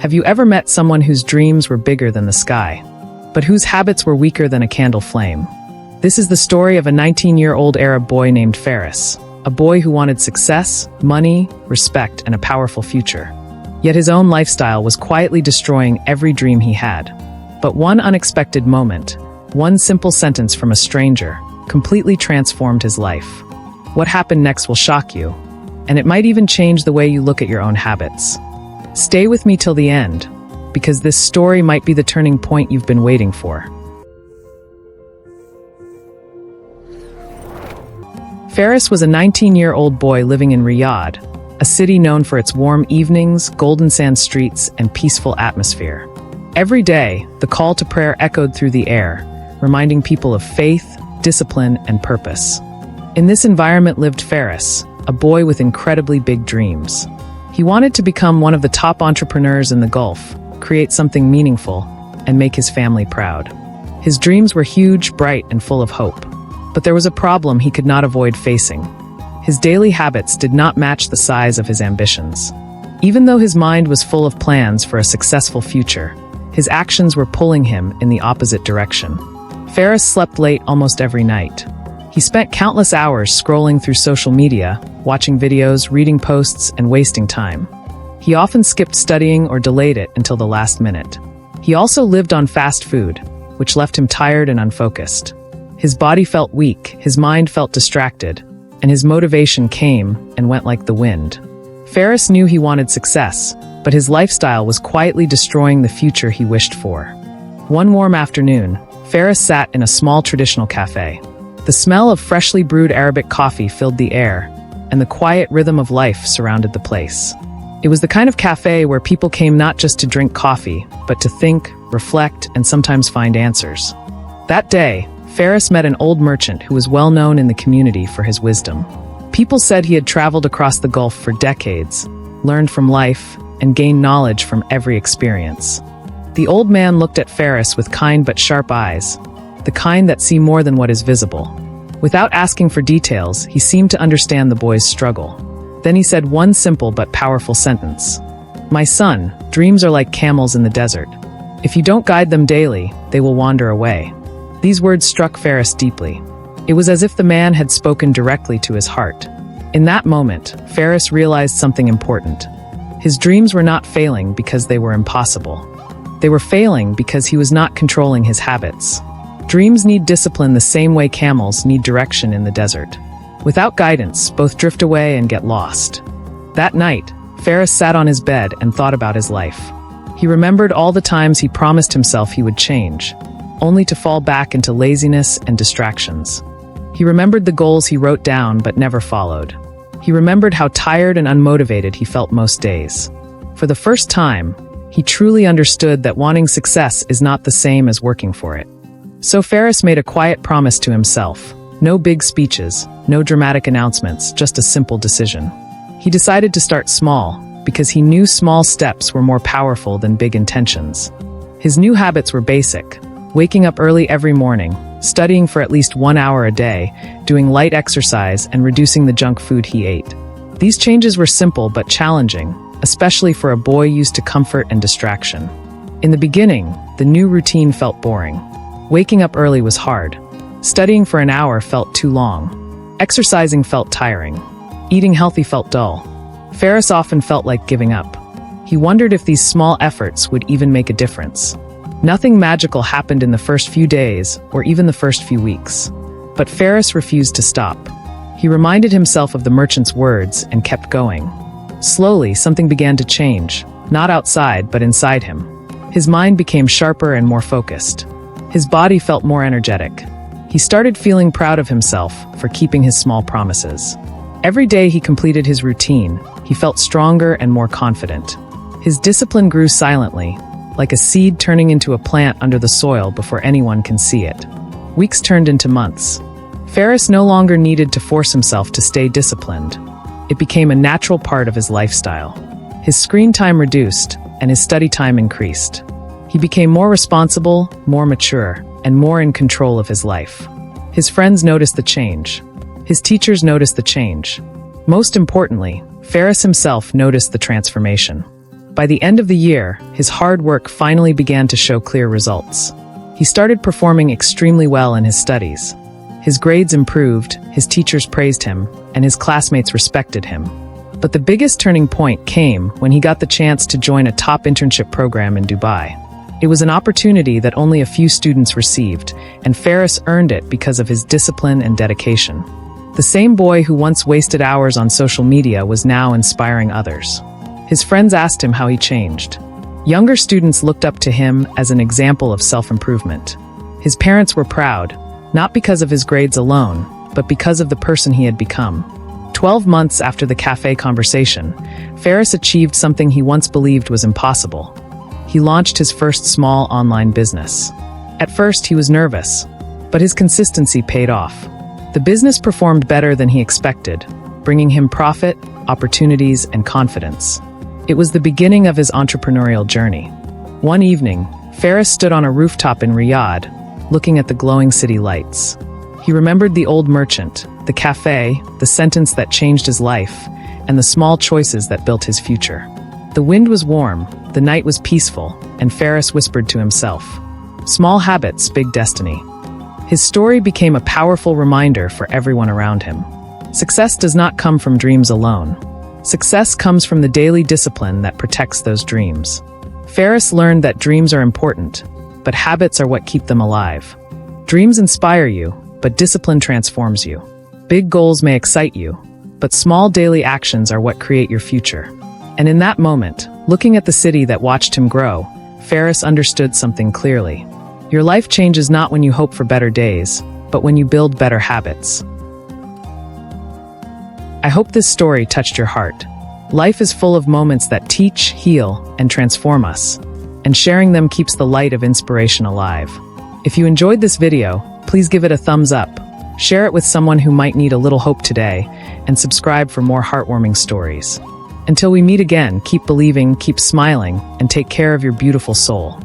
Have you ever met someone whose dreams were bigger than the sky, but whose habits were weaker than a candle flame? This is the story of a 19-year-old Arab boy named Faris, a boy who wanted success, money, respect, and a powerful future. Yet his own lifestyle was quietly destroying every dream he had. But one unexpected moment, one simple sentence from a stranger, completely transformed his life. What happened next will shock you, and it might even change the way you look at your own habits. Stay with me till the end, because this story might be the turning point you've been waiting for. Faris was a 19-year-old boy living in Riyadh, a city known for its warm evenings, golden sand streets, and peaceful atmosphere. Every day, the call to prayer echoed through the air, reminding people of faith, discipline, and purpose. In this environment lived Faris, a boy with incredibly big dreams. He wanted to become one of the top entrepreneurs in the Gulf, create something meaningful, and make his family proud. His dreams were huge, bright, and full of hope. But there was a problem he could not avoid facing. His daily habits did not match the size of his ambitions. Even though his mind was full of plans for a successful future, his actions were pulling him in the opposite direction. Faris slept late almost every night. He spent countless hours scrolling through social media, watching videos, reading posts, and wasting time. He often skipped studying or delayed it until the last minute. He also lived on fast food, which left him tired and unfocused. His body felt weak, his mind felt distracted, and his motivation came and went like the wind. Faris knew he wanted success, but his lifestyle was quietly destroying the future he wished for. One warm afternoon, Faris sat in a small traditional cafe. The smell of freshly brewed Arabic coffee filled the air, and the quiet rhythm of life surrounded the place. It was the kind of cafe where people came not just to drink coffee, but to think, reflect, and sometimes find answers. That day, Faris met an old merchant who was well known in the community for his wisdom. People said he had traveled across the Gulf for decades, learned from life, and gained knowledge from every experience. The old man looked at Faris with kind but sharp eyes, the kind that see more than what is visible. Without asking for details, he seemed to understand the boy's struggle. Then he said one simple but powerful sentence. "My son, dreams are like camels in the desert. If you don't guide them daily, they will wander away." These words struck Faris deeply. It was as if the man had spoken directly to his heart. In that moment, Faris realized something important. His dreams were not failing because they were impossible. They were failing because he was not controlling his habits. Dreams need discipline the same way camels need direction in the desert. Without guidance, both drift away and get lost. That night, Faris sat on his bed and thought about his life. He remembered all the times he promised himself he would change, only to fall back into laziness and distractions. He remembered the goals he wrote down but never followed. He remembered how tired and unmotivated he felt most days. For the first time, he truly understood that wanting success is not the same as working for it. So Faris made a quiet promise to himself. No big speeches, no dramatic announcements, just a simple decision. He decided to start small, because he knew small steps were more powerful than big intentions. His new habits were basic: waking up early every morning, studying for at least 1 hour a day, doing light exercise, and reducing the junk food he ate. These changes were simple but challenging, especially for a boy used to comfort and distraction. In the beginning, the new routine felt boring. Waking up early was hard. Studying for an hour felt too long. Exercising felt tiring. Eating healthy felt dull. Faris often felt like giving up. He wondered if these small efforts would even make a difference. Nothing magical happened in the first few days, or even the first few weeks. But Faris refused to stop. He reminded himself of the merchant's words and kept going. Slowly, something began to change, not outside, but inside him. His mind became sharper and more focused. His body felt more energetic. He started feeling proud of himself for keeping his small promises. Every day he completed his routine, he felt stronger and more confident. His discipline grew silently, like a seed turning into a plant under the soil before anyone can see it. Weeks turned into months. Faris no longer needed to force himself to stay disciplined. It became a natural part of his lifestyle. His screen time reduced, and his study time increased. He became more responsible, more mature, and more in control of his life. His friends noticed the change. His teachers noticed the change. Most importantly, Faris himself noticed the transformation. By the end of the year, his hard work finally began to show clear results. He started performing extremely well in his studies. His grades improved, his teachers praised him, and his classmates respected him. But the biggest turning point came when he got the chance to join a top internship program in Dubai. It was an opportunity that only a few students received, and Faris earned it because of his discipline and dedication. The same boy who once wasted hours on social media was now inspiring others. His friends asked him how he changed. Younger students looked up to him as an example of self-improvement. His parents were proud, not because of his grades alone, but because of the person he had become. 12 months after the cafe conversation, Faris achieved something he once believed was impossible. He launched his first small online business. At first, he was nervous, but his consistency paid off. The business performed better than he expected, bringing him profit, opportunities, and confidence. It was the beginning of his entrepreneurial journey. One evening, Faris stood on a rooftop in Riyadh, looking at the glowing city lights. He remembered the old merchant, the cafe, the sentence that changed his life, and the small choices that built his future. The wind was warm, the night was peaceful, and Faris whispered to himself, "Small habits, big destiny." His story became a powerful reminder for everyone around him. Success does not come from dreams alone. Success comes from the daily discipline that protects those dreams. Faris learned that dreams are important, but habits are what keep them alive. Dreams inspire you, but discipline transforms you. Big goals may excite you, but small daily actions are what create your future. And in that moment, looking at the city that watched him grow, Faris understood something clearly. Your life changes not when you hope for better days, but when you build better habits. I hope this story touched your heart. Life is full of moments that teach, heal, and transform us, and sharing them keeps the light of inspiration alive. If you enjoyed this video, please give it a thumbs up, share it with someone who might need a little hope today, and subscribe for more heartwarming stories. Until we meet again, keep believing, keep smiling, and take care of your beautiful soul.